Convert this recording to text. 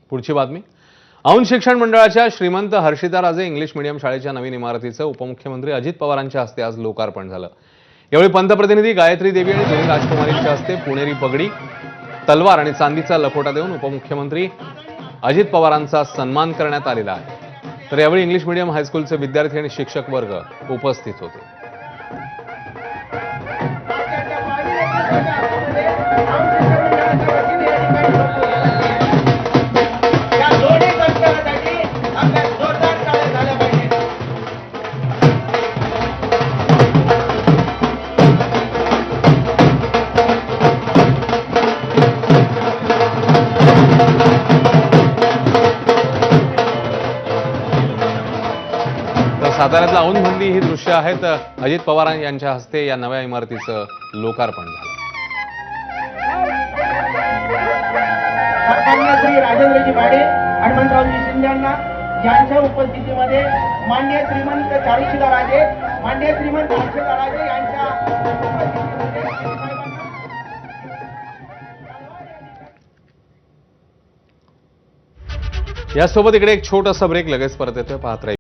पुढची बातमी. औंध शिक्षण मंडळाच्या श्रीमंत हर्षिताराजे इंग्लिश मीडियम शाळेच्या नवीन इमारतीचं उपमुख्यमंत्री अजित पवारांच्या हस्ते आज लोकार्पण झालं. यावेळी पंतप्रतिनिधी गायत्री देवी आणि दोन्ही राजकुमारींच्या हस्ते पुणेरी पगडी, तलवार आणि चांदीचा लखोटा देऊन उपमुख्यमंत्री अजित पवारांचा सन्मान करण्यात आलेला आहे. तर यावेळी इंग्लिश मीडियम हायस्कूलचे विद्यार्थी आणि शिक्षक वर्ग उपस्थित होते. साताऱ्यातला औंधमधली ही दृश्य आहेत. अजित पवार यांच्या हस्ते या नव्या इमारतीचं लोकार्पण झालं. श्री राजेंद्रजी भाडे, हनुमंतरावजी शिंदेंना यांच्या उपस्थितीमध्ये माननीय श्रीमंत चारुशीलाराजे, माननीय श्रीमंत हर्षिताराजे यांच्या यासोबत इकडे एक छोटासा ब्रेक, लगेच परत येतोय. पाहत राहा.